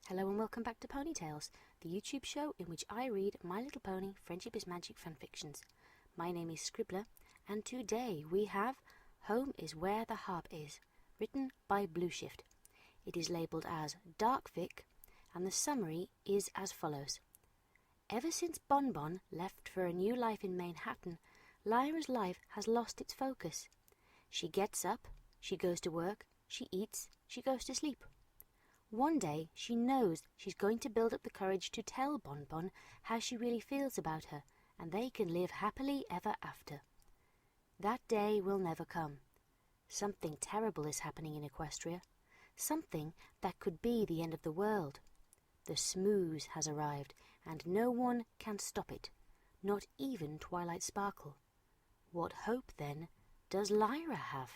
Hello and welcome back to Ponytales, the YouTube show in which I read My Little Pony Friendship is Magic fanfictions. My name is Scribbler, and today we have Home is Where the Harp Is, written by Blueshift. It is labelled as Darkfic, and the summary is as follows. Ever since Bonbon left for a new life in Manehatten, Lyra's life has lost its focus. She gets up, she goes to work, she eats, she goes to sleep. One day she knows she's going to build up the courage to tell Bonbon how she really feels about her, and they can live happily ever after. That day will never come. Something terrible is happening in Equestria, something that could be the end of the world. The Smooze has arrived, and no one can stop it, not even Twilight Sparkle. What hope, then, does Lyra have?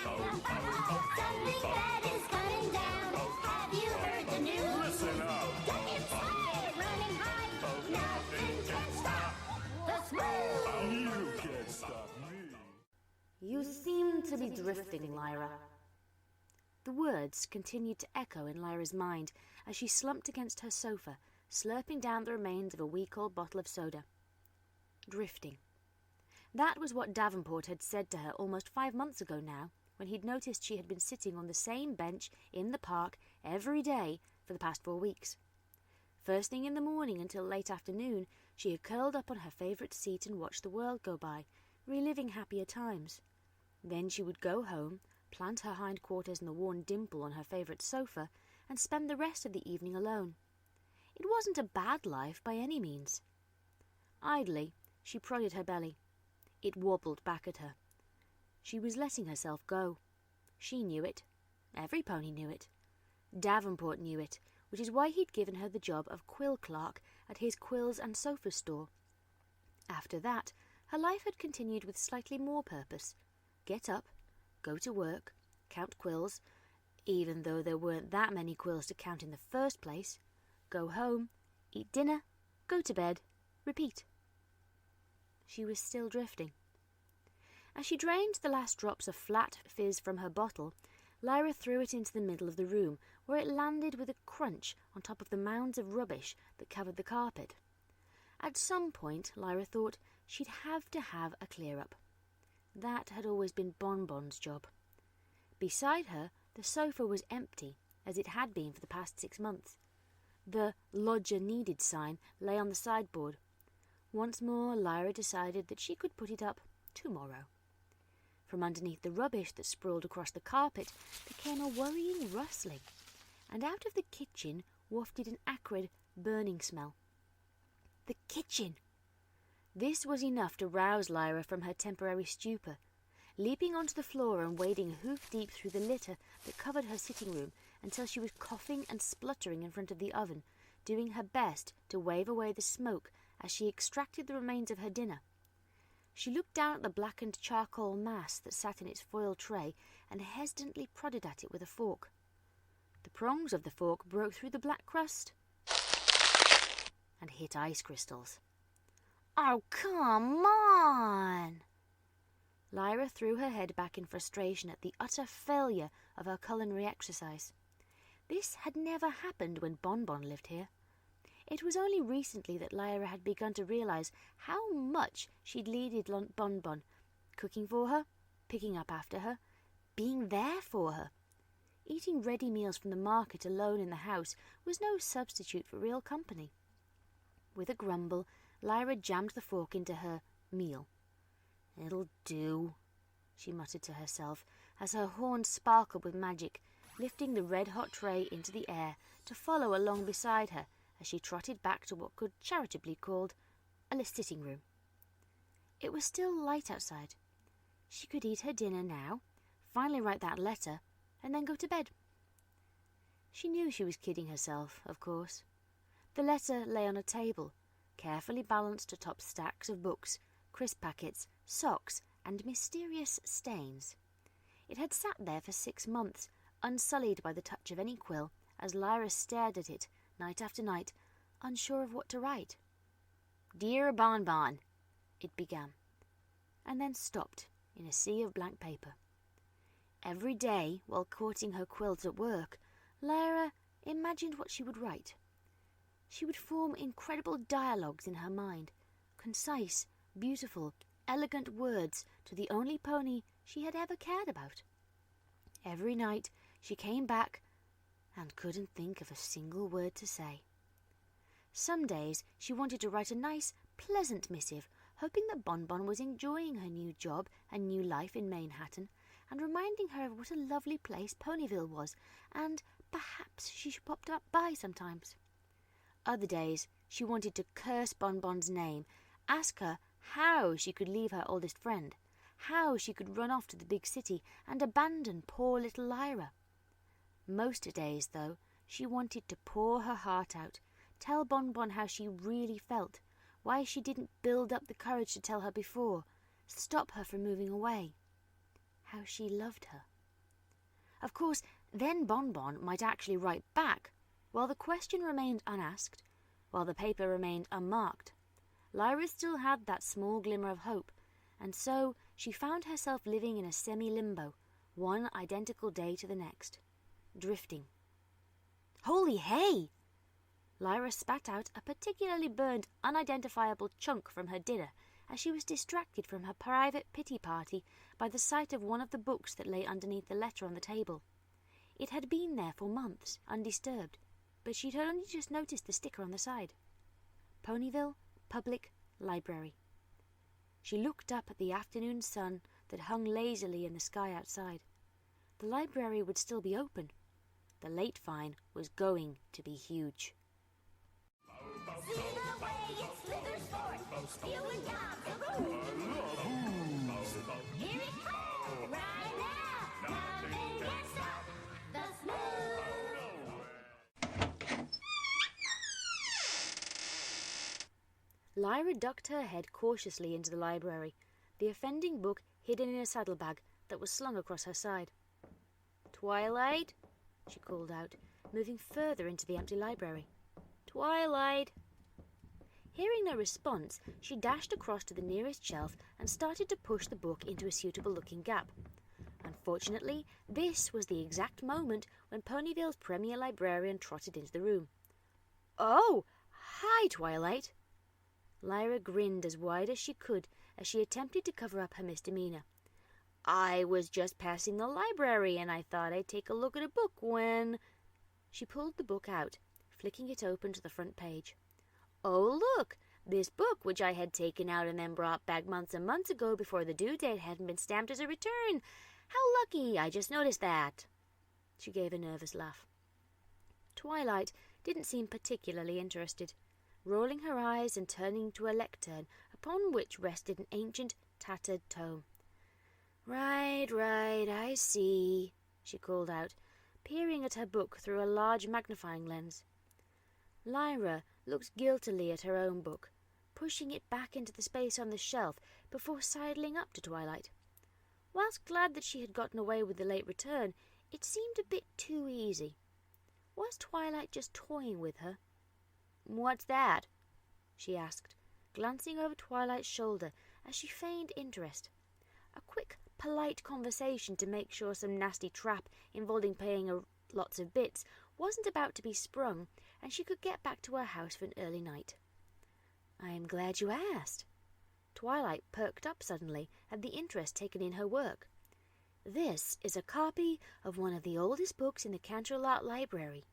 Something bad is coming down. Have you heard the news? Listen up. Get inside, running high. Nothing can stop the Smooze. You can't stop me. You seem to be drifting, Lyra. The words continued to echo in Lyra's mind as she slumped against her sofa, slurping down the remains of a week-old bottle of soda. Drifting. That was what Davenport had said to her almost 5 months ago now, when he'd noticed she had been sitting on the same bench in the park every day for the past 4 weeks. First thing in the morning until late afternoon, she had curled up on her favourite seat and watched the world go by, reliving happier times. Then she would go home, plant her hindquarters in the worn dimple on her favourite sofa, and spend the rest of the evening alone. It wasn't a bad life by any means. Idly, she prodded her belly. It wobbled back at her. She was letting herself go. She knew it. Every pony knew it. Davenport knew it, which is why he'd given her the job of quill clerk at his quills and sofa store. After that, her life had continued with slightly more purpose. Get up, go to work, count quills, even though there weren't that many quills to count in the first place, go home, eat dinner, go to bed, repeat. She was still drifting. As she drained the last drops of flat fizz from her bottle, Lyra threw it into the middle of the room, where it landed with a crunch on top of the mounds of rubbish that covered the carpet. At some point, Lyra thought, she'd have to have a clear-up. That had always been Bonbon's job. Beside her, the sofa was empty, as it had been for the past 6 months. The lodger needed sign lay on the sideboard. Once more, Lyra decided that she could put it up tomorrow. From underneath the rubbish that sprawled across the carpet, there came a worrying rustling, and out of the kitchen wafted an acrid, burning smell. The kitchen! This was enough to rouse Lyra from her temporary stupor. Leaping onto the floor and wading hoof-deep through the litter that covered her sitting room until she was coughing and spluttering in front of the oven, doing her best to wave away the smoke as she extracted the remains of her dinner. She looked down at the blackened charcoal mass that sat in its foil tray and hesitantly prodded at it with a fork. The prongs of the fork broke through the black crust and hit ice crystals. "Oh, come on!" Lyra threw her head back in frustration at the utter failure of her culinary exercise. This had never happened when Bonbon lived here. It was only recently that Lyra had begun to realise how much she'd needed Bonbon, cooking for her, picking up after her, being there for her. Eating ready meals from the market alone in the house was no substitute for real company. With a grumble, Lyra jammed the fork into her meal. "It'll do," she muttered to herself, as her horns sparkled with magic, lifting the red-hot tray into the air to follow along beside her as she trotted back to what could charitably called a sitting room. It was still light outside. She could eat her dinner now, finally write that letter, and then go to bed. She knew she was kidding herself, of course. The letter lay on a table, carefully balanced atop stacks of books, crisp packets, socks, and mysterious stains. It had sat there for 6 months, unsullied by the touch of any quill, as Lyra stared at it, night after night, unsure of what to write. "Dear Bonbon," it began, and then stopped in a sea of blank paper. Every day, while courting her quills at work, Lyra imagined what she would write. She would form incredible dialogues in her mind, concise, beautiful, elegant words to the only pony she had ever cared about. Every night she came back and couldn't think of a single word to say. Some days she wanted to write a nice, pleasant missive, hoping that Bonbon was enjoying her new job and new life in Manehatten, and reminding her of what a lovely place Ponyville was, and perhaps she should pop up by sometimes. Other days she wanted to curse Bonbon's name, ask her how she could leave her oldest friend, how she could run off to the big city and abandon poor little Lyra. Most days, though, she wanted to pour her heart out, tell Bonbon how she really felt, why she didn't build up the courage to tell her before, stop her from moving away, how she loved her. Of course, then Bonbon might actually write back, while the question remained unasked, while the paper remained unmarked. Lyra still had that small glimmer of hope, and so she found herself living in a semi-limbo, one identical day to the next, drifting. Holy hay! Lyra spat out a particularly burned, unidentifiable chunk from her dinner as she was distracted from her private pity party by the sight of one of the books that lay underneath the letter on the table. It had been there for months, undisturbed, but she'd only just noticed the sticker on the side. Ponyville Public Library. She looked up at the afternoon sun that hung lazily in the sky outside. The library would still be open. The late fine was going to be huge. See the way it slithers forth, spewing down the room. Here it comes, right now. Nothing can stop the Smooze. Lyra ducked her head cautiously into the library, the offending book hidden in a saddlebag that was slung across her side. "Twilight," she called out, moving further into the empty library. "Twilight." Hearing no response, she dashed across to the nearest shelf and started to push the book into a suitable-looking gap. Unfortunately, this was the exact moment when Ponyville's premier librarian trotted into the room. "Oh, hi, Twilight." Lyra grinned as wide as she could as she attempted to cover up her misdemeanor. "I was just passing the library and I thought I'd take a look at a book when—" She pulled the book out, flicking it open to the front page. "Oh, look, this book which I had taken out and then brought back months and months ago before the due date hadn't been stamped as a return. How lucky, I just noticed that." She gave a nervous laugh. Twilight didn't seem particularly interested, rolling her eyes and turning to a lectern upon which rested an ancient, tattered tome. Right, I see," she called out, peering at her book through a large magnifying lens. Lyra looked guiltily at her own book, pushing it back into the space on the shelf before sidling up to Twilight. Whilst glad that she had gotten away with the late return, it seemed a bit too easy. Was Twilight just toying with her? "What's that?" she asked, glancing over Twilight's shoulder as she feigned interest. A quick, polite conversation to make sure some nasty trap involving paying lots of bits wasn't about to be sprung, and she could get back to her house for an early night. "I am glad you asked." Twilight perked up suddenly at the interest taken in her work. "This is a copy of one of the oldest books in the Canterlot Library.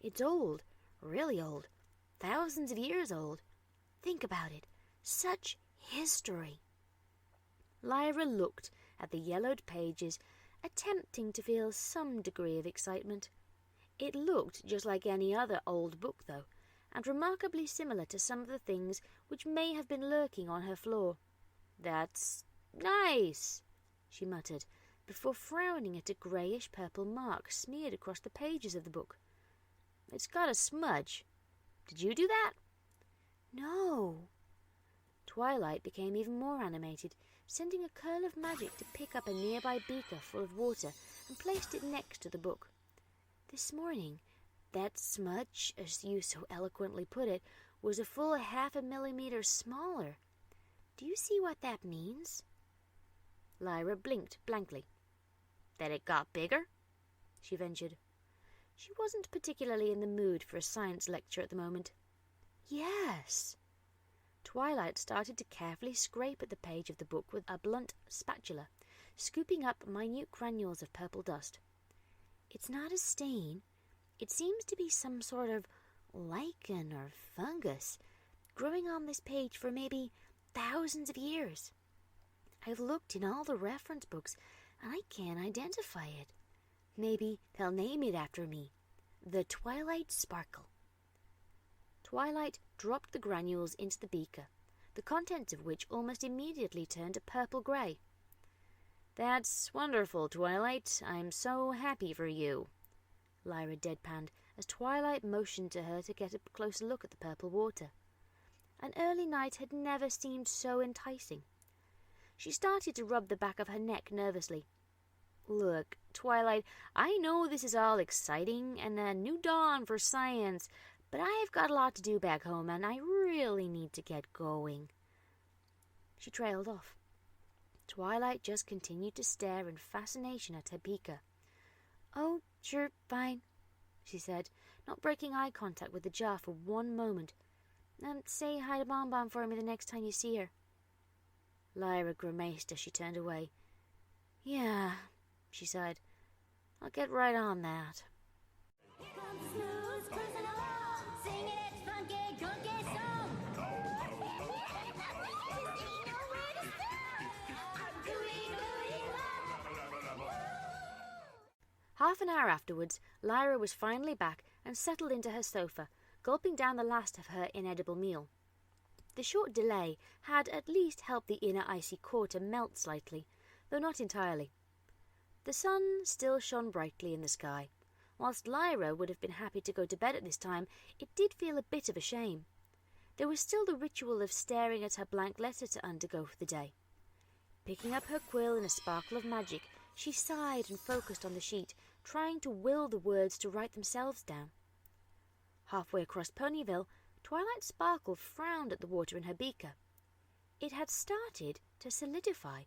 It's old, really old, thousands of years old. Think about it, such history." Lyra looked at the yellowed pages, attempting to feel some degree of excitement. It looked just like any other old book, though, and remarkably similar to some of the things which may have been lurking on her floor. "That's nice," she muttered, before frowning at a greyish-purple mark smeared across the pages of the book. "It's got a smudge. Did you do that?" "No." Twilight became even more animated, sending a curl of magic to pick up a nearby beaker full of water and placed it next to the book. "This morning, that smudge, as you so eloquently put it, was a full 0.5 millimeter smaller. Do you see what that means?" Lyra blinked blankly. That it got bigger? She ventured. She wasn't particularly in the mood for a science lecture at the moment. Yes. Twilight started to carefully scrape at the page of the book with a blunt spatula, scooping up minute granules of purple dust. It's not a stain. It seems to be some sort of lichen or fungus growing on this page for maybe thousands of years. I've looked in all the reference books and I can't identify it. Maybe they'll name it after me. The Twilight Sparkle. Twilight dropped the granules into the beaker, the contents of which almost immediately turned a purple-grey. That's wonderful, Twilight. I'm so happy for you. Lyra deadpanned as Twilight motioned to her to get a closer look at the purple water. An early night had never seemed so enticing. She started to rub the back of her neck nervously. Look, Twilight, I know this is all exciting and a new dawn for science, but I've got a lot to do back home and I really need to get going. She trailed off. Twilight just continued to stare in fascination at her beaker. Oh, sure, fine, she said, not breaking eye contact with the jar for one moment. And say hi to Bon Bon for me the next time you see her. Lyra grimaced as she turned away. Yeah, she sighed. I'll get right on that. Here comes Smooze cruising along, singing its funky, gunky song. Just ain't nowhere to stop. Gooey, Half an hour afterwards, Lyra was finally back and settled into her sofa, gulping down the last of her inedible meal. The short delay had at least helped the inner icy core to melt slightly, though not entirely. The sun still shone brightly in the sky. Whilst Lyra would have been happy to go to bed at this time, it did feel a bit of a shame. There was still the ritual of staring at her blank letter to undergo for the day. Picking up her quill in a sparkle of magic, she sighed and focused on the sheet, trying to will the words to write themselves down. Halfway across Ponyville, Twilight Sparkle frowned at the water in her beaker. It had started to solidify,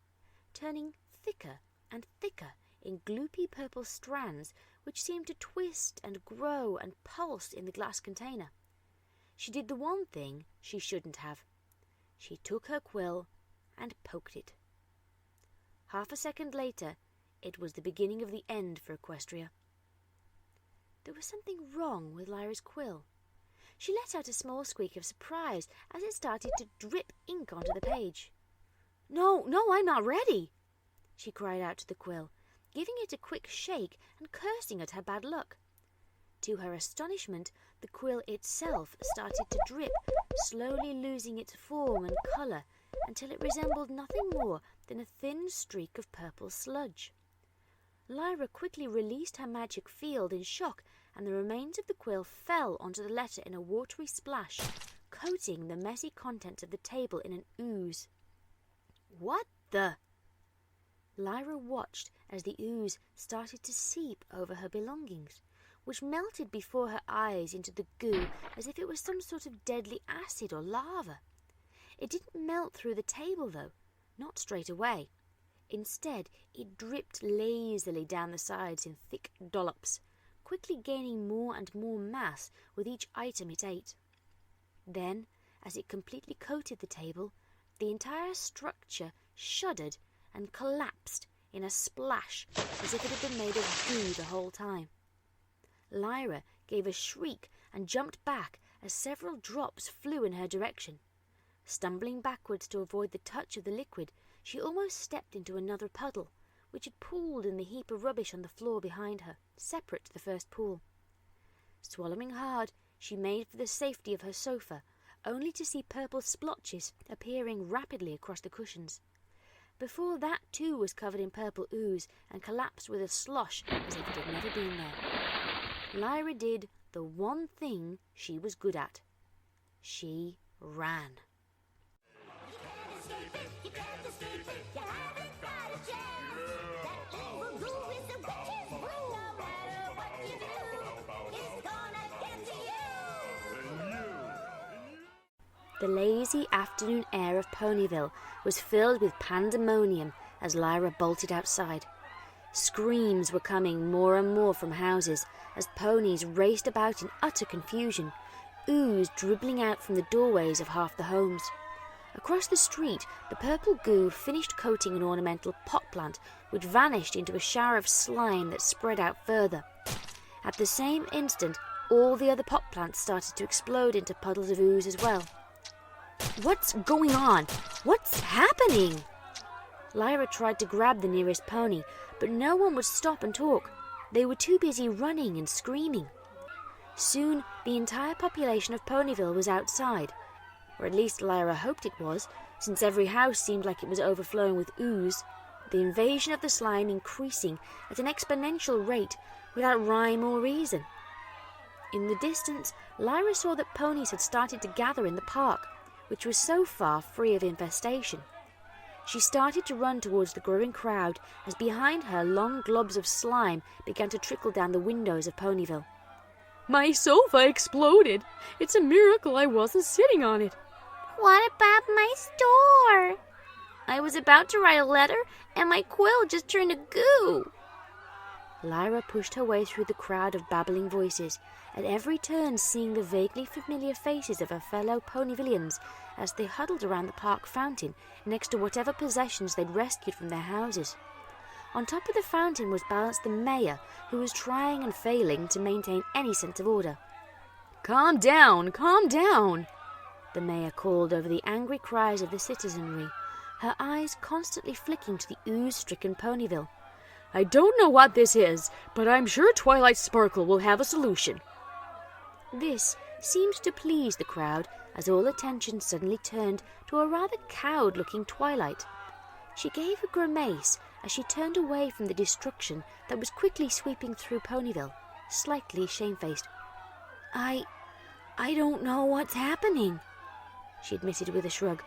turning thicker and thicker in gloopy purple strands which seemed to twist and grow and pulse in the glass container. She did the one thing she shouldn't have. She took her quill and poked it. Half a second later, it was the beginning of the end for Equestria. There was something wrong with Lyra's quill. She let out a small squeak of surprise as it started to drip ink onto the page. No, I'm not ready, she cried out to the quill, giving it a quick shake and cursing at her bad luck. To her astonishment, the quill itself started to drip, slowly losing its form and colour until it resembled nothing more than a thin streak of purple sludge. Lyra quickly released her magic field in shock, and the remains of the quill fell onto the letter in a watery splash, coating the messy contents of the table in an ooze. What the? Lyra watched as the ooze started to seep over her belongings, which melted before her eyes into the goo as if it was some sort of deadly acid or lava. It didn't melt through the table, though, not straight away. Instead, it dripped lazily down the sides in thick dollops, quickly gaining more and more mass with each item it ate. Then, as it completely coated the table, the entire structure shuddered and collapsed in a splash as if it had been made of goo the whole time. Lyra gave a shriek and jumped back as several drops flew in her direction. Stumbling backwards to avoid the touch of the liquid, she almost stepped into another puddle, which had pooled in the heap of rubbish on the floor behind her, separate to the first pool. Swallowing hard, she made for the safety of her sofa, only to see purple splotches appearing rapidly across the cushions. Before that too was covered in purple ooze and collapsed with a slosh as if it had never been there. Lyra did the one thing she was good at. She ran. You can't escape it, you haven't got a chance. That evil goo is a witch's brew, no matter what you do, it's gonna get to you. The lazy afternoon air of Ponyville was filled with pandemonium as Lyra bolted outside. Screams were coming more and more from houses as ponies raced about in utter confusion, ooze dribbling out from the doorways of half the homes. Across the street, the purple goo finished coating an ornamental pot plant, which vanished into a shower of slime that spread out further. At the same instant, all the other pot plants started to explode into puddles of ooze as well. What's going on? What's happening? Lyra tried to grab the nearest pony, but no one would stop and talk. They were too busy running and screaming. Soon, the entire population of Ponyville was outside, or at least Lyra hoped it was, since every house seemed like it was overflowing with ooze, the invasion of the slime increasing at an exponential rate without rhyme or reason. In the distance, Lyra saw that ponies had started to gather in the park, which was so far free of infestation. She started to run towards the growing crowd as behind her long globs of slime began to trickle down the windows of Ponyville. My sofa exploded. It's a miracle I wasn't sitting on it. What about my store? I was about to write a letter and my quill just turned to goo. Lyra pushed her way through the crowd of babbling voices, at every turn seeing the vaguely familiar faces of her fellow Ponyvillians as they huddled around the park fountain next to whatever possessions they'd rescued from their houses. On top of the fountain was balanced the mayor, who was trying and failing to maintain any sense of order. Calm down, the mayor called over the angry cries of the citizenry, her eyes constantly flicking to the ooze-stricken Ponyville. I don't know what this is, but I'm sure Twilight Sparkle will have a solution. This seemed to please the crowd as all attention suddenly turned to a rather cowed-looking Twilight. She gave a grimace as she turned away from the destruction that was quickly sweeping through Ponyville, slightly shamefaced. I don't know what's happening, she admitted with a shrug.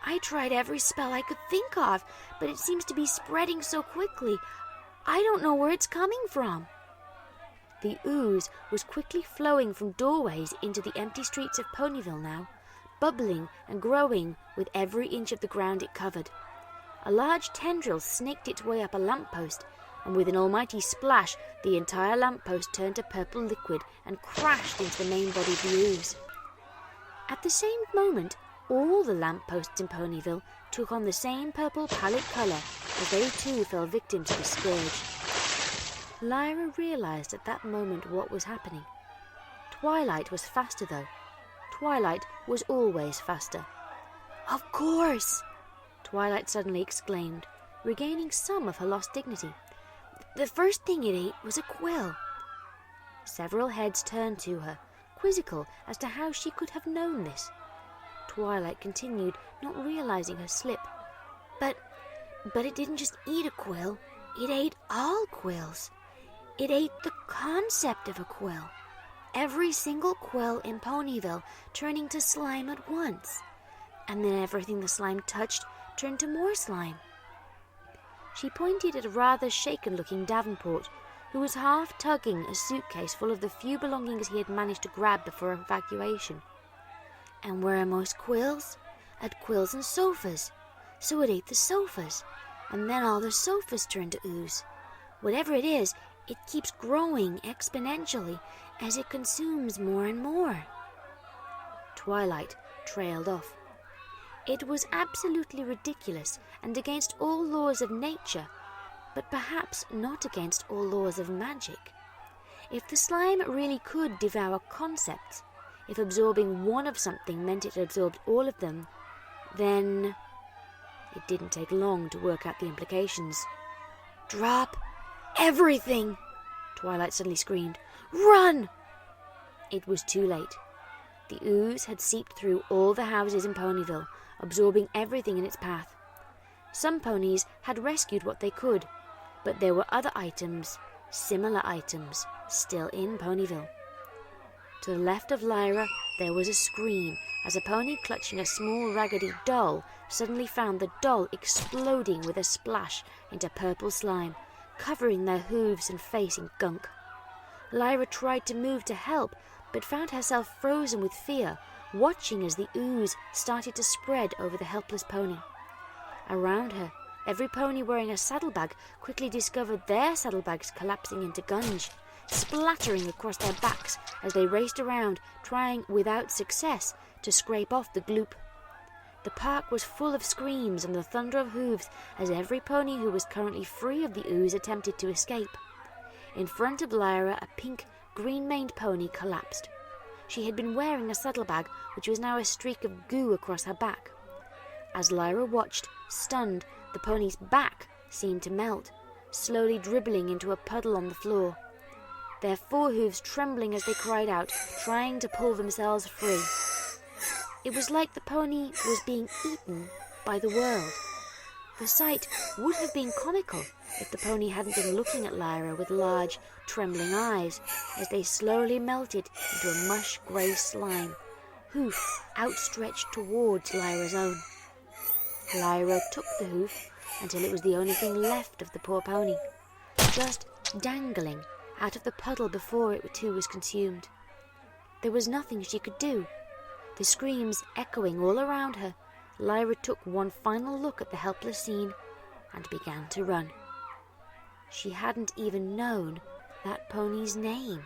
I tried every spell I could think of, but it seems to be spreading so quickly. I don't know where it's coming from. The ooze was quickly flowing from doorways into the empty streets of Ponyville now, bubbling and growing with every inch of the ground it covered. A large tendril snaked its way up a lamppost, and with an almighty splash, the entire lamppost turned to purple liquid and crashed into the main body of the ooze. At the same moment, all the lampposts in Ponyville took on the same purple pallid colour as they too fell victim to the scourge. Lyra realised at that moment what was happening. Twilight was faster though. Twilight was always faster. Of course! Twilight suddenly exclaimed, regaining some of her lost dignity. The first thing it ate was a quill. Several heads turned to her, quizzical as to how she could have known this. Twilight continued, not realising her slip. But it didn't just eat a quill, it ate all quills. It ate the concept of a quill. Every single quill in Ponyville turning to slime at once. And then everything the slime touched turned to more slime. She pointed at a rather shaken-looking Davenport, who was half tugging a suitcase full of the few belongings he had managed to grab before evacuation. And where are most quills? At quills and sofas. So it ate the sofas, and then all the sofas turned to ooze. Whatever it is, it keeps growing exponentially as it consumes more and more. Twilight trailed off. It was absolutely ridiculous and against all laws of nature, but perhaps not against all laws of magic. If the slime really could devour concepts, if absorbing one of something meant it absorbed all of them, then it didn't take long to work out the implications. Drop everything! Twilight suddenly screamed. Run! It was too late. The ooze had seeped through all the houses in Ponyville, absorbing everything in its path. Some ponies had rescued what they could, but there were other items, similar items, still in Ponyville. To the left of Lyra, there was a scream as a pony clutching a small raggedy doll suddenly found the doll exploding with a splash into purple slime, covering their hooves and face in gunk. Lyra tried to move to help, but found herself frozen with fear, watching as the ooze started to spread over the helpless pony. Around her, Every pony wearing a saddlebag quickly discovered their saddlebags collapsing into gunge, splattering across their backs as they raced around, trying, without success, to scrape off the gloop. The park was full of screams and the thunder of hooves as every pony who was currently free of the ooze attempted to escape. In front of Lyra, a pink, green-maned pony collapsed. She had been wearing a saddlebag, which was now a streak of goo across her back. As Lyra watched, stunned, the pony's back seemed to melt, slowly dribbling into a puddle on the floor, their forehooves trembling as they cried out, trying to pull themselves free. It was like the pony was being eaten by the world. The sight would have been comical if the pony hadn't been looking at Lyra with large, trembling eyes as they slowly melted into a mush grey slime, hoof outstretched towards Lyra's own. Lyra took the hoof until it was the only thing left of the poor pony, just dangling out of the puddle before it too was consumed. There was nothing she could do. The screams echoing all around her, Lyra took one final look at the helpless scene and began to run. She hadn't even known that pony's name.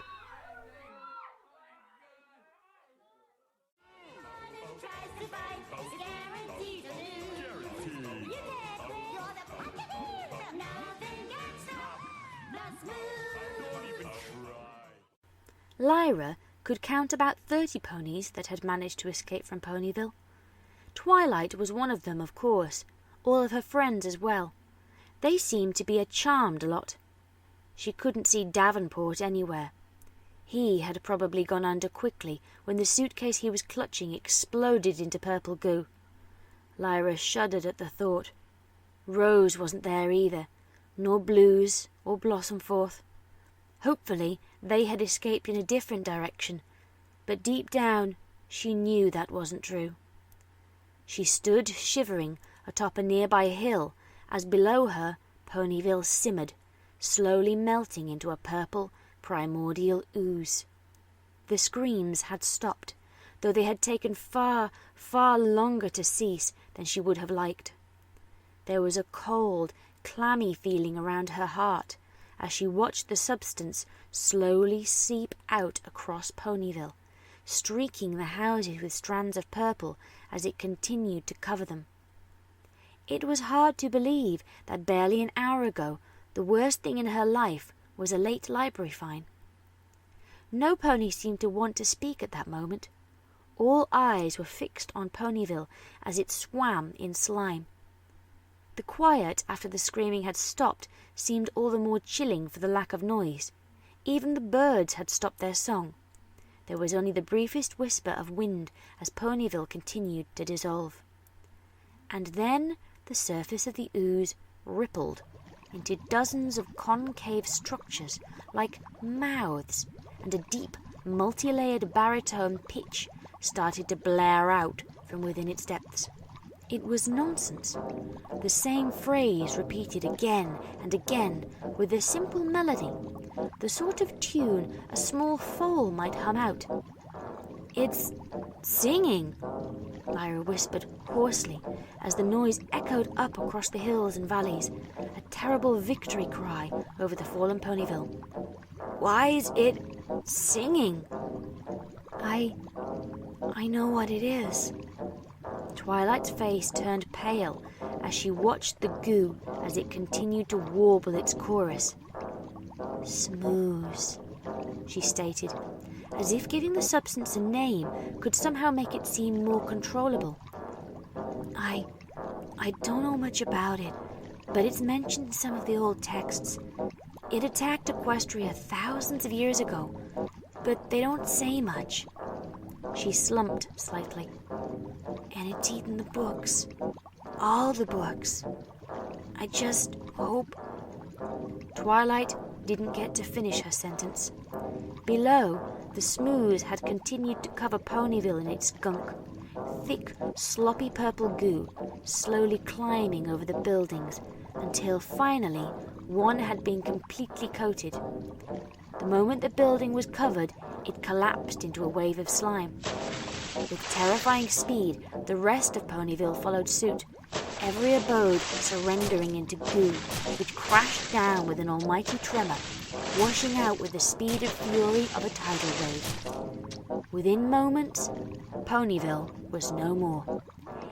Lyra could count about 30 ponies that had managed to escape from Ponyville. Twilight was one of them, of course, all of her friends as well. They seemed to be a charmed lot. She couldn't see Davenport anywhere. He had probably gone under quickly when the suitcase he was clutching exploded into purple goo. Lyra shuddered at the thought. Rose wasn't there either, nor Blues or Blossomforth. Hopefully they had escaped in a different direction, but deep down she knew that wasn't true. She stood shivering atop a nearby hill as below her Ponyville simmered, slowly melting into a purple, primordial ooze. The screams had stopped, though they had taken far, far longer to cease than she would have liked. There was a cold, clammy feeling around her heart as she watched the substance slowly seep out across Ponyville, streaking the houses with strands of purple as it continued to cover them. It was hard to believe that barely an hour ago the worst thing in her life was a late library fine. No pony seemed to want to speak at that moment. All eyes were fixed on Ponyville as it swam in slime. The quiet after the screaming had stopped seemed all the more chilling for the lack of noise. Even the birds had stopped their song. There was only the briefest whisper of wind as Ponyville continued to dissolve. And then the surface of the ooze rippled into dozens of concave structures like mouths, and a deep, multi-layered baritone pitch started to blare out from within its depths. It was nonsense. The same phrase repeated again and again with a simple melody, the sort of tune a small foal might hum out. "It's singing," Lyra whispered hoarsely as the noise echoed up across the hills and valleys, a terrible victory cry over the fallen Ponyville. "Why's it singing?" I know what it is." Twilight's face turned pale as she watched the goo as it continued to warble its chorus. "Smooze," she stated, as if giving the substance a name could somehow make it seem more controllable. I don't know much about it, but it's mentioned in some of the old texts. It attacked Equestria thousands of years ago, but they don't say much." She slumped slightly. "And it's eaten the books. All the books. I just hope..." Twilight didn't get to finish her sentence. Below, the Smooze had continued to cover Ponyville in its gunk, thick, sloppy purple goo, slowly climbing over the buildings until finally one had been completely coated. The moment the building was covered, it collapsed into a wave of slime. With terrifying speed, the rest of Ponyville followed suit, every abode surrendering into goo, which crashed down with an almighty tremor, washing out with the speed and fury of a tidal wave. Within moments, Ponyville was no more.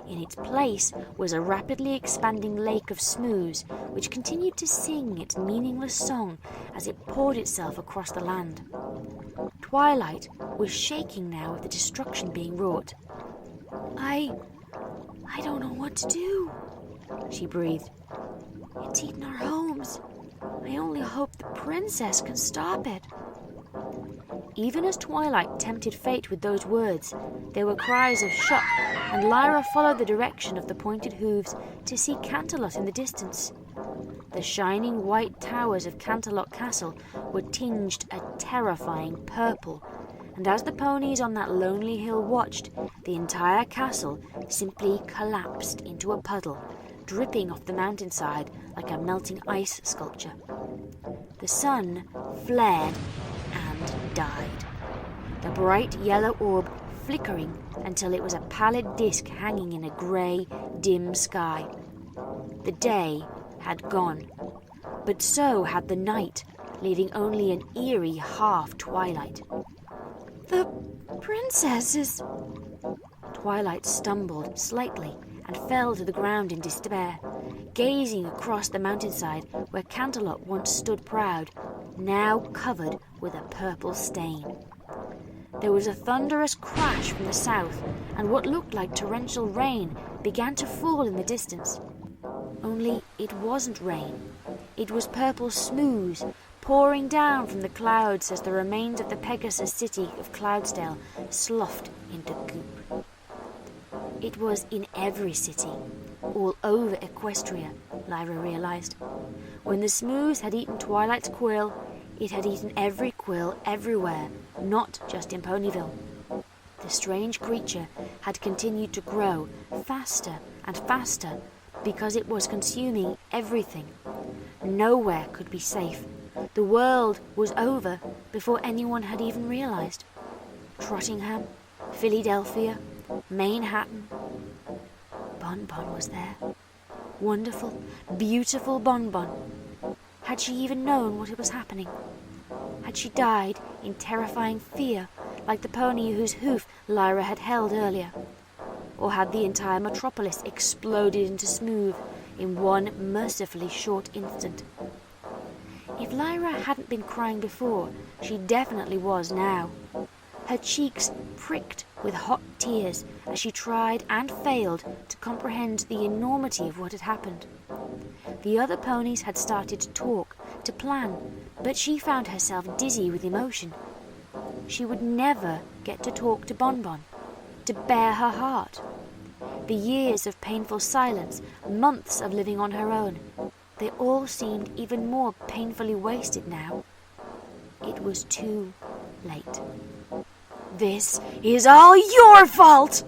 In its place was a rapidly expanding lake of Smooze, which continued to sing its meaningless song as it poured itself across the land. Twilight was shaking now with the destruction being wrought. I don't know what to do, she breathed. It's eaten our homes. I only hope the princess can stop it. Even as Twilight tempted fate with those words, there were cries of shock, and Lyra followed the direction of the pointed hooves to see Canterlot in the distance. The shining white towers of Canterlot Castle were tinged a terrifying purple, and as the ponies on that lonely hill watched, the entire castle simply collapsed into a puddle, dripping off the mountainside like a melting ice sculpture. The sun flared and died, the bright yellow orb flickering until it was a pallid disk hanging in a grey, dim sky. The day had gone, but so had the night, leaving only an eerie half-twilight. The princess is... Twilight stumbled slightly and fell to the ground in despair, gazing across the mountainside where Canterlot once stood proud, now covered with a purple stain. There was a thunderous crash from the south, and what looked like torrential rain began to fall in the distance. Only it wasn't rain. It was purple Smooze, pouring down from the clouds as the remains of the Pegasus city of Cloudsdale sloughed into goop. It was in every city, all over Equestria, Lyra realized. When the Smooze had eaten Twilight's quill, it had eaten every quill everywhere, not just in Ponyville. The strange creature had continued to grow faster and faster because it was consuming everything. Nowhere could be safe. The world was over before anyone had even realized. Trottingham, Philadelphia, Manehatten. Bonbon was there. Wonderful, beautiful Bonbon. Had she even known what was happening? Had she died in terrifying fear, like the pony whose hoof Lyra had held earlier? Or had the entire metropolis exploded into Smooze in one mercifully short instant? If Lyra hadn't been crying before, she definitely was now. Her cheeks pricked with hot tears as she tried and failed to comprehend the enormity of what had happened. The other ponies had started to talk, to plan, but she found herself dizzy with emotion. She would never get to talk to Bonbon, to bare her heart. The years of painful silence, months of living on her own, they all seemed even more painfully wasted now. It was too late. This is all your fault!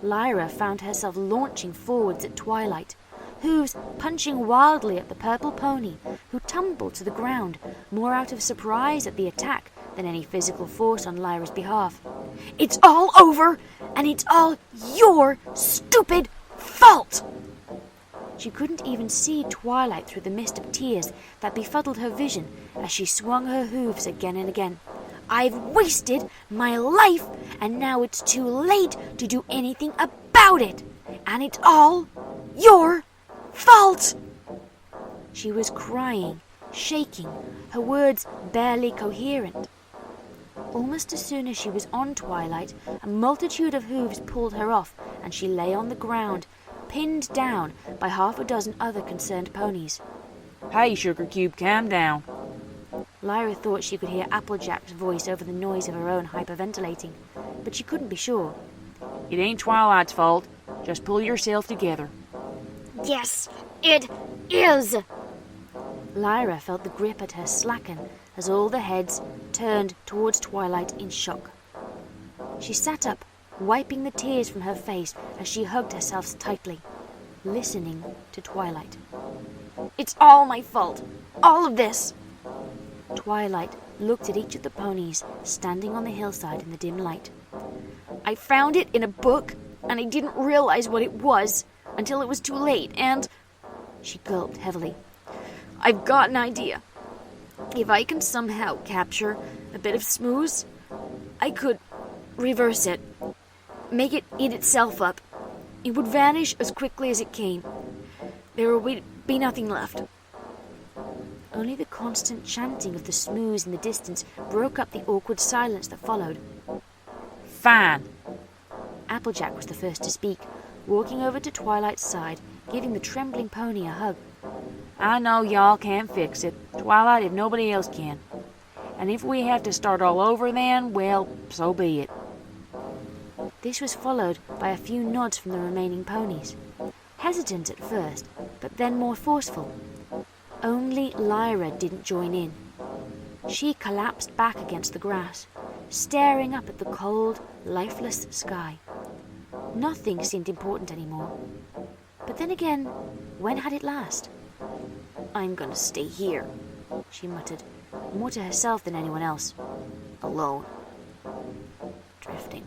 Lyra found herself launching forwards at Twilight, hooves punching wildly at the purple pony, who tumbled to the ground, more out of surprise at the attack than any physical force on Lyra's behalf. It's all over, and it's all your stupid fault! She couldn't even see Twilight through the mist of tears that befuddled her vision as she swung her hooves again and again. I've wasted my life, and now it's too late to do anything about it, and it's all your fault! She was crying, shaking, her words barely coherent. Almost as soon as she was on Twilight, a multitude of hooves pulled her off, and she lay on the ground, pinned down by half a dozen other concerned ponies. Hey, Sugar Cube, calm down. Lyra thought she could hear Applejack's voice over the noise of her own hyperventilating, but she couldn't be sure. It ain't Twilight's fault. Just pull yourself together. Yes, it is! Lyra felt the grip at her slacken as all the heads turned towards Twilight in shock. She sat up, wiping the tears from her face as she hugged herself tightly, listening to Twilight. It's all my fault. All of this. Twilight looked at each of the ponies standing on the hillside in the dim light. I found it in a book, and I didn't realize what it was until it was too late, and... She gulped heavily. I've got an idea. If I can somehow capture a bit of Smooze, I could reverse it, make it eat itself up. It would vanish as quickly as it came. There would be nothing left. Only the constant chanting of the Smooze in the distance broke up the awkward silence that followed. Fine. Applejack was the first to speak, walking over to Twilight's side, giving the trembling pony a hug. I know y'all can't fix it, Twilight, if nobody else can. And if we have to start all over then, well, so be it. This was followed by a few nods from the remaining ponies. Hesitant at first, but then more forceful. Only Lyra didn't join in. She collapsed back against the grass, staring up at the cold, lifeless sky. Nothing seemed important anymore. But then again, when had it last? I'm gonna stay here, she muttered, more to herself than anyone else. Alone. Drifting.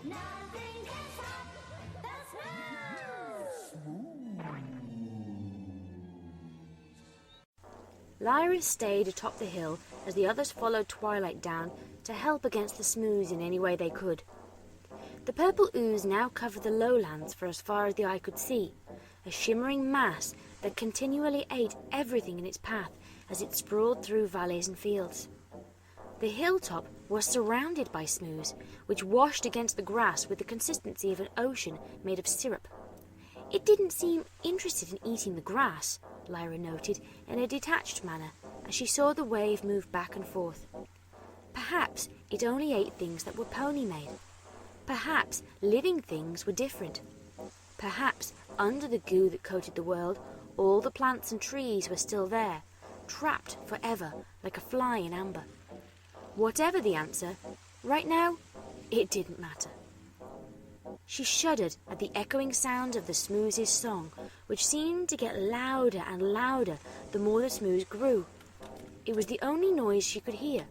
Nothing can stop the Smooze. Lyra stayed atop the hill as the others followed Twilight down to help against the Smooze in any way they could. The purple ooze now covered the lowlands for as far as the eye could see, a shimmering mass that continually ate everything in its path as it sprawled through valleys and fields. The hilltop was surrounded by Smooze, which washed against the grass with the consistency of an ocean made of syrup. It didn't seem interested in eating the grass, Lyra noted in a detached manner as she saw the wave move back and forth. Perhaps it only ate things that were pony-made. Perhaps living things were different. Perhaps under the goo that coated the world, all the plants and trees were still there, trapped forever like a fly in amber. Whatever the answer, right now, it didn't matter. She shuddered at the echoing sound of the Smooze's song, which seemed to get louder and louder the more the Smooze grew. It was the only noise she could hear.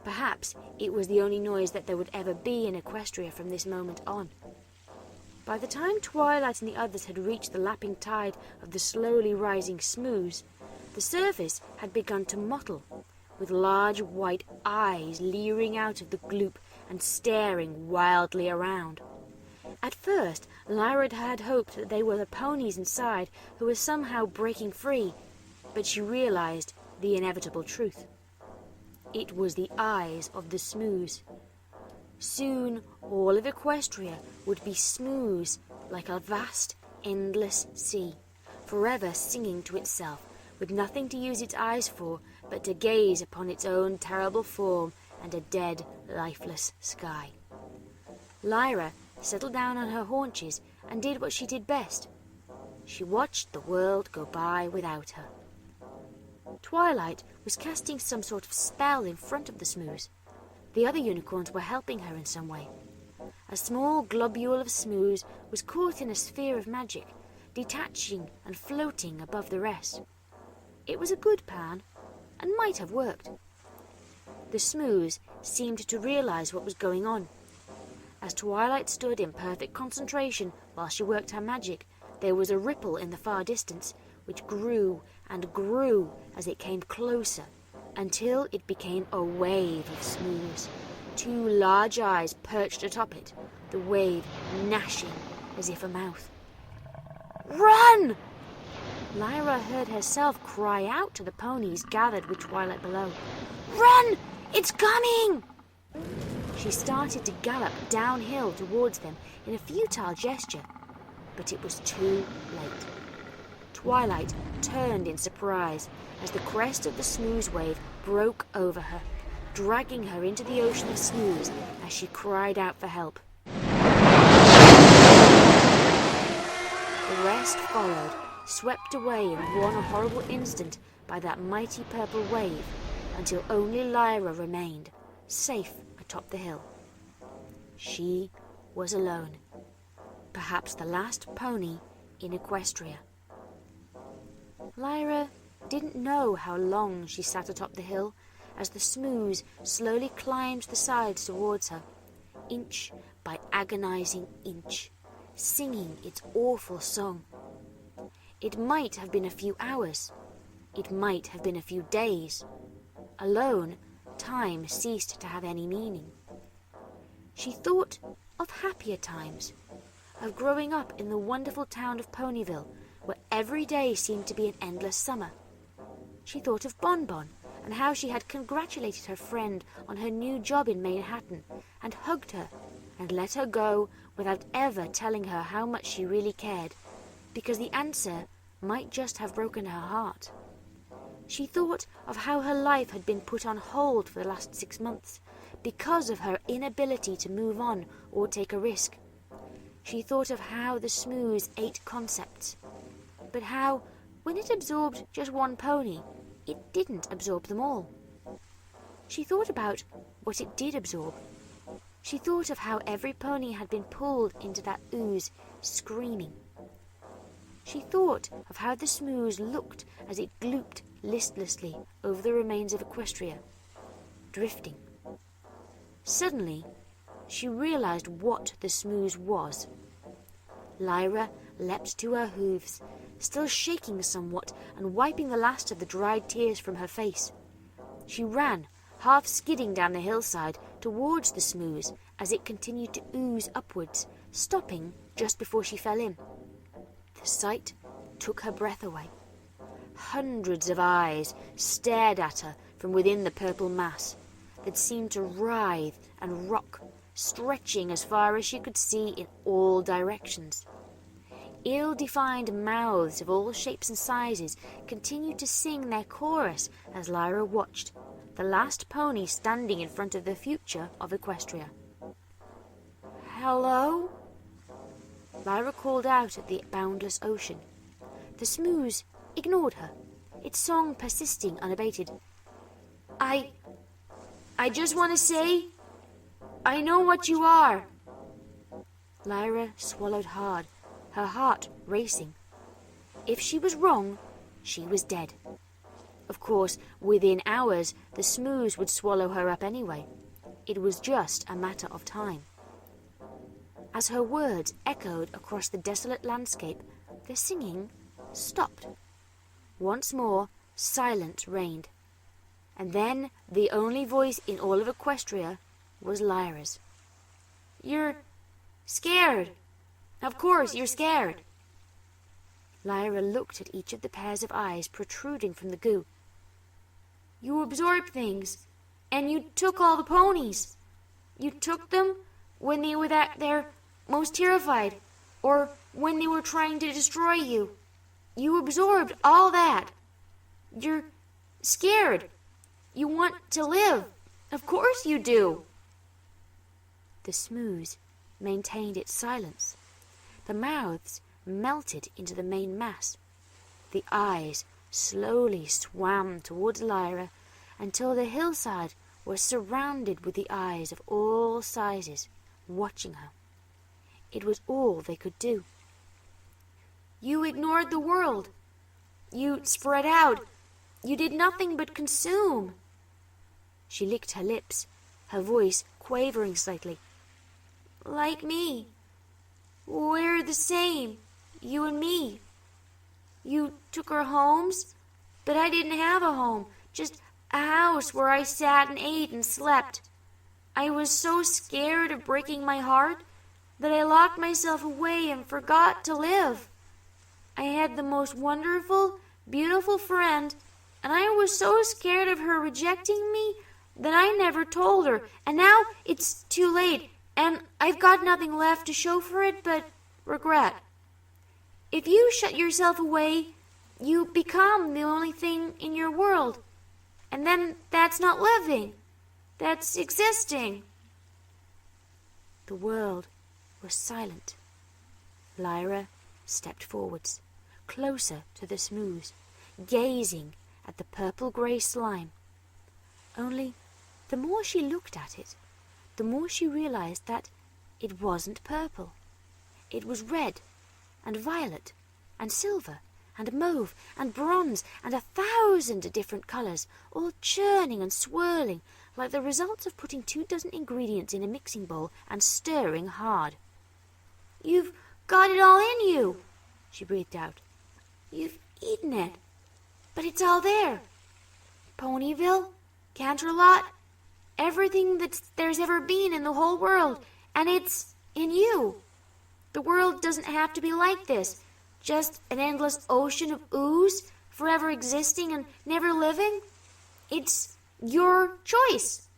Perhaps it was the only noise that there would ever be in Equestria from this moment on. By the time Twilight and the others had reached the lapping tide of the slowly rising Smooze, the surface had begun to mottle, with large white eyes leering out of the gloop and staring wildly around. At first, Lyra had hoped that they were the ponies inside who were somehow breaking free, but she realized the inevitable truth. It was the eyes of the Smooze. Soon all of Equestria would be Smooze, like a vast, endless sea, forever singing to itself, with nothing to use its eyes for but to gaze upon its own terrible form and a dead, lifeless sky. Lyra settled down on her haunches and did what she did best. She watched the world go by without her. Twilight was casting some sort of spell in front of the Smooze. The other unicorns were helping her in some way. A small globule of Smooze was caught in a sphere of magic, detaching and floating above the rest. It was a good plan, and might have worked. The Smooze seemed to realize what was going on. As Twilight stood in perfect concentration while she worked her magic, there was a ripple in the far distance, which grew and grew as it came closer, until it became a wave of Smooze. Two large eyes perched atop it, the wave gnashing as if a mouth. "Run!" Lyra heard herself cry out to the ponies gathered with Twilight below. "Run! It's coming!" She started to gallop downhill towards them in a futile gesture, but it was too late. Twilight turned in surprise as the crest of the Smooze wave broke over her, dragging her into the ocean of Smooze as she cried out for help. The rest followed, swept away in one horrible instant by that mighty purple wave, until only Lyra remained, safe atop the hill. She was alone. perhaps the last pony in Equestria. Lyra didn't know how long she sat atop the hill as the Smooze slowly climbed the sides towards her, inch by agonizing inch, singing its awful song. It might have been a few hours. It might have been a few days. Alone, time ceased to have any meaning. She thought of happier times, of growing up in the wonderful town of Ponyville, where every day seemed to be an endless summer. She thought of Bon Bon and how she had congratulated her friend on her new job in Manehatten and hugged her and let her go without ever telling her how much she really cared, because the answer might just have broken her heart. She thought of how her life had been put on hold for the last 6 months because of her inability to move on or take a risk. She thought of how the Smooze ate concepts, but how, when it absorbed just one pony, it didn't absorb them all. She thought about what it did absorb. She thought of how every pony had been pulled into that ooze, screaming. She thought of how the Smooze looked as it glooped listlessly over the remains of Equestria, drifting. Suddenly, she realized what the Smooze was. Lyra leapt to her hooves, still shaking somewhat and wiping the last of the dried tears from her face. She ran, half skidding down the hillside towards the Smooze as it continued to ooze upwards, stopping just before she fell in. The sight took her breath away. Hundreds of eyes stared at her from within the purple mass that seemed to writhe and rock, stretching as far as she could see in all directions. Ill-defined mouths of all shapes and sizes continued to sing their chorus as Lyra watched, the last pony standing in front of the future of Equestria. "Hello?" Lyra called out at the boundless ocean. The Smooze ignored her, its song persisting unabated. I just want to say, I know what you are." Lyra swallowed hard, her heart racing. If she was wrong, she was dead. Of course, within hours, the Smooze would swallow her up anyway. It was just a matter of time. As her words echoed across the desolate landscape, the singing stopped. Once more, silence reigned. And then the only voice in all of Equestria was Lyra's. "You're scared. Of course, you're scared." Lyra looked at each of the pairs of eyes protruding from the goo. "You absorbed things, and you took all the ponies. You took them when they were at their most terrified, or when they were trying to destroy you. You absorbed all that. You're scared. You want to live. Of course you do." The Smooze maintained its silence. The mouths melted into the main mass. The eyes slowly swam towards Lyra until the hillside was surrounded with the eyes of all sizes, watching her. It was all they could do. "You ignored the world. You spread out. You did nothing but consume." She licked her lips, her voice quavering slightly. "Like me. We're the same, you and me. You took our homes, but I didn't have a home, just a house where I sat and ate and slept. I was so scared of breaking my heart that I locked myself away and forgot to live. I had the most wonderful, beautiful friend, and I was so scared of her rejecting me that I never told her, and now it's too late, and I've got nothing left to show for it but regret. If you shut yourself away, you become the only thing in your world, and then that's not living, that's existing." The world was silent. Lyra stepped forwards, closer to the Smooze, gazing at the purple-grey slime. Only, the more she looked at it, the more she realized that it wasn't purple. It was red and violet and silver and mauve and bronze and 1,000 different colours, all churning and swirling like the results of putting 24 ingredients in a mixing bowl and stirring hard. "You've got it all in you," she breathed out. "You've eaten it, but it's all there. Ponyville, Canterlot, everything there's ever been in the whole world, and it's in you. The world doesn't have to be like this, just an endless ocean of ooze, forever existing and never living. It's your choice."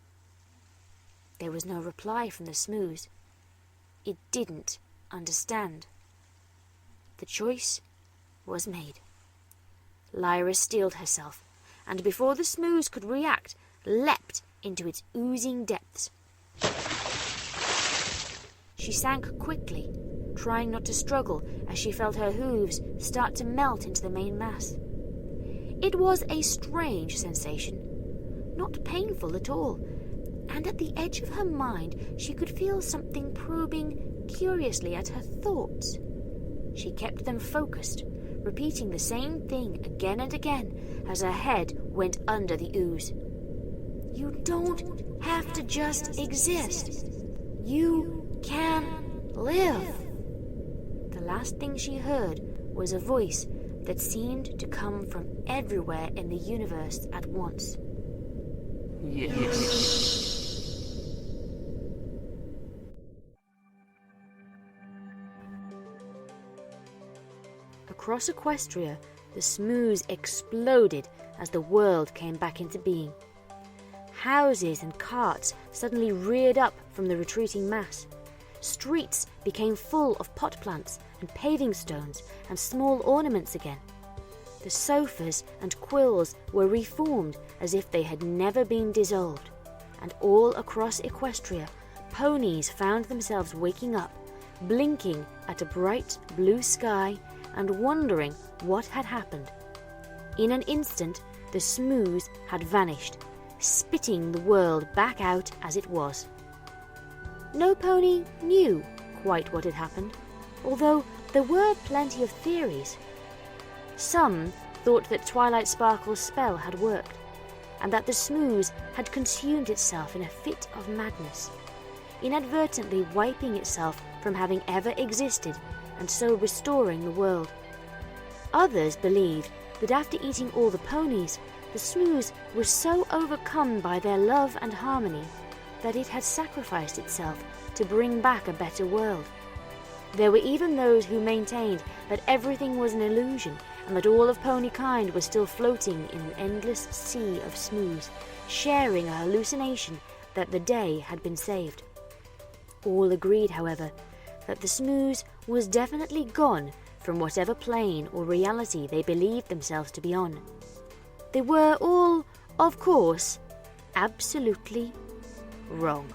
There was no reply from the Smooze. It didn't understand. The choice was made. Lyra steeled herself, and before the Smooze could react, leapt into its oozing depths. She sank quickly, trying not to struggle as she felt her hooves start to melt into the main mass. It was a strange sensation, not painful at all, and at the edge of her mind she could feel something probing curiously at her thoughts. She kept them focused, repeating the same thing again and again as her head went under the ooze. "You don't have to just exist. You can live." The last thing she heard was a voice that seemed to come from everywhere in the universe at once. Yes. Across Equestria, the Smooze exploded as the world came back into being. Houses and carts suddenly reared up from the retreating mass. Streets became full of pot plants and paving stones and small ornaments again. The sofas and quills were reformed as if they had never been dissolved, and all across Equestria, ponies found themselves waking up, blinking at a bright blue sky and wondering what had happened. In an instant, the Smooze had vanished, spitting the world back out as it was. No pony knew quite what had happened, although there were plenty of theories. Some thought that Twilight Sparkle's spell had worked, and that the Smooze had consumed itself in a fit of madness, inadvertently wiping itself from having ever existed and so restoring the world. Others believed that after eating all the ponies, the Smooze was so overcome by their love and harmony that it had sacrificed itself to bring back a better world. There were even those who maintained that everything was an illusion and that all of ponykind was still floating in an endless sea of Smooze, sharing a hallucination that the day had been saved. All agreed, however, that the Smooze was definitely gone from whatever plane or reality they believed themselves to be on. They were all, of course, absolutely wrong.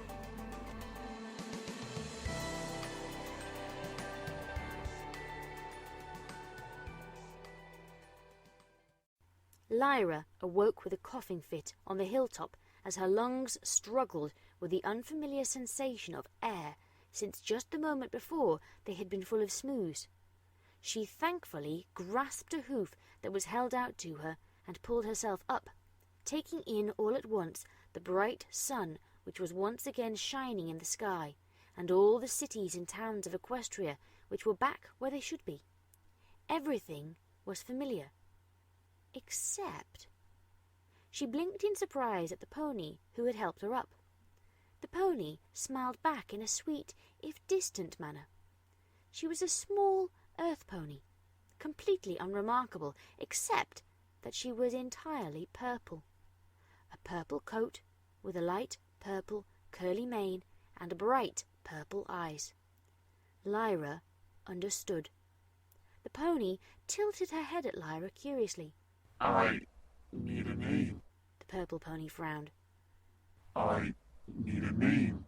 Lyra awoke with a coughing fit on the hilltop as her lungs struggled with the unfamiliar sensation of air, since just the moment before they had been full of Smooze. She thankfully grasped a hoof that was held out to her and pulled herself up, taking in all at once the bright sun which was once again shining in the sky, and all the cities and towns of Equestria which were back where they should be. Everything was familiar, except... She blinked in surprise at the pony who had helped her up. The pony smiled back in a sweet, if distant manner. She was a small earth pony, completely unremarkable, except that she was entirely purple. A purple coat with a light purple curly mane and bright purple eyes. Lyra understood. The pony tilted her head at Lyra curiously. I need a name. The purple pony frowned. I need a name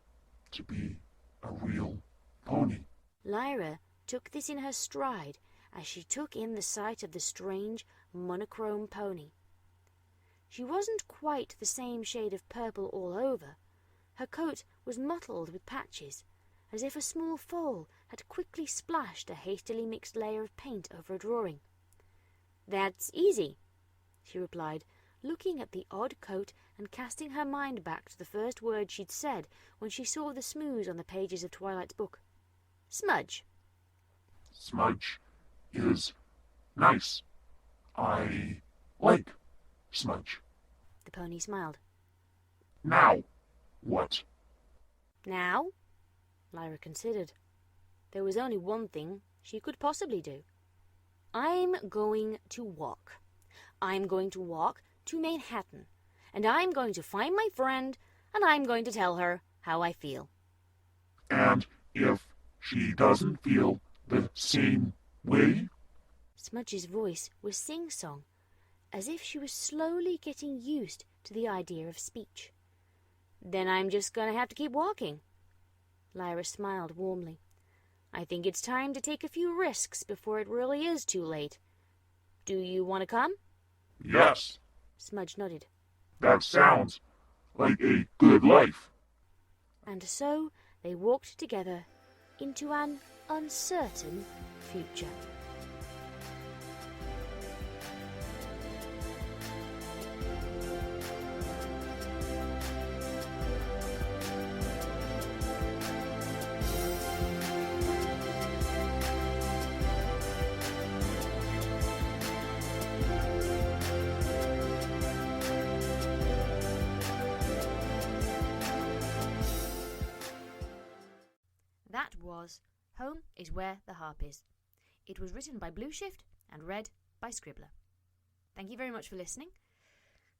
to be a real pony. Lyra took this in her stride as she took in the sight of the strange monochrome pony. She wasn't quite the same shade of purple all over. Her coat was mottled with patches, as if a small foal had quickly splashed a hastily mixed layer of paint over a drawing. "That's easy," she replied, looking at the odd coat and casting her mind back to the first word she'd said when she saw the Smooze on the pages of Twilight's book. "Smudge." Smudge is nice. I like smudge. The pony smiled. Now, what? "Now?" Lyra considered. There was only one thing she could possibly do. "I'm going to walk. I'm going to walk to Manehatten, and I'm going to find my friend, and I'm going to tell her how I feel." And if she doesn't feel the same way? Smudge's voice was sing-song, as if she was slowly getting used to the idea of speech. "Then I'm just going to have to keep walking." Lyra smiled warmly. "I think it's time to take a few risks before it really is too late. Do you want to come?" Yes, Smudge nodded. that sounds like a good life. And so they walked together into an uncertain future. That was Home is Where the Harp Is. It was written by Blueshift and read by Scribbler. Thank you very much for listening.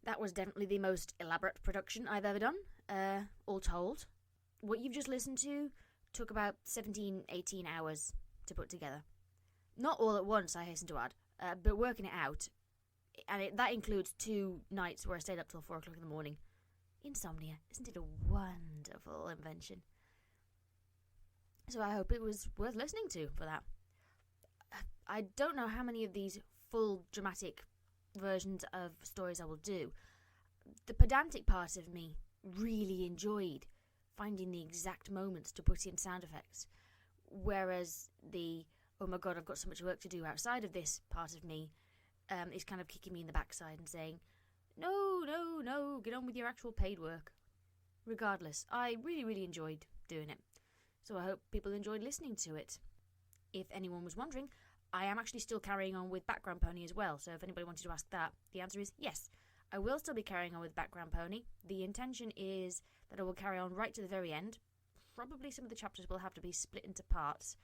That was definitely the most elaborate production I've ever done, all told. What you've just listened to took about 17, 18 hours to put together. Not all at once, I hasten to add, but working it out. And that includes 2 nights where I stayed up till 4 o'clock in the morning. Insomnia, isn't it a wonderful invention? So I hope it was worth listening to for that. I don't know how many of these full dramatic versions of stories I will do. The pedantic part of me really enjoyed finding the exact moments to put in sound effects, whereas the "oh my god, I've got so much work to do outside of this" part of me is kind of kicking me in the backside and saying, no, get on with your actual paid work. Regardless, I really enjoyed doing it. So I hope people enjoyed listening to it. If anyone was wondering, I am actually still carrying on with Background Pony as well, so if anybody wanted to ask that, the answer is yes. I will still be carrying on with Background Pony. The intention is that I will carry on right to the very end. Probably some of the chapters will have to be split into parts.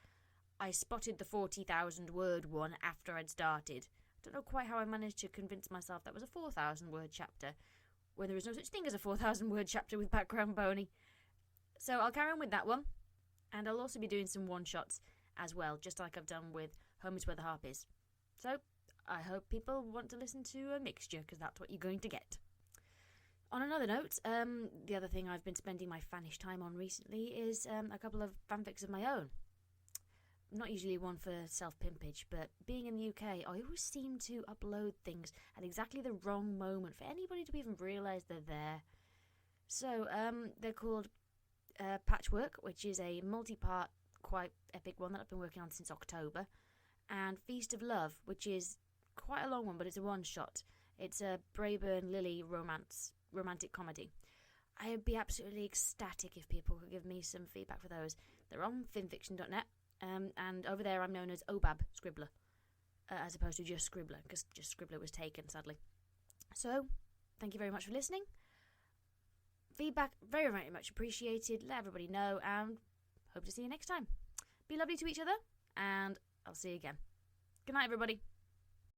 I spotted the 40,000 word one after I'd started. I don't know quite how I managed to convince myself that was a 4,000 word chapter, when there is no such thing as a 4,000 word chapter with Background Pony. So I'll carry on with that one. And I'll also be doing some one-shots as well, just like I've done with Home is Where the Harp Is. So I hope people want to listen to a mixture, because that's what you're going to get. On another note, the other thing I've been spending my fanish time on recently is a couple of fanfics of my own. I'm not usually one for self-pimpage, but being in the UK, I always seem to upload things at exactly the wrong moment for anybody to even realise they're there. So they're called Patchwork, which is a multi-part, quite epic one that I've been working on since October, and Feast of Love, which is quite a long one, but it's a one-shot. It's a Brayburn Lily romantic comedy. I'd be absolutely ecstatic if people could give me some feedback for those. They're on finfiction.net, and over there I'm known as Obab Scribbler, as opposed to just Scribbler, because just Scribbler was taken, sadly. So, thank you very much for listening. Feedback, very much appreciated. Let everybody know, and hope to see you next time. Be lovely to each other, and I'll see you again. Good night, everybody.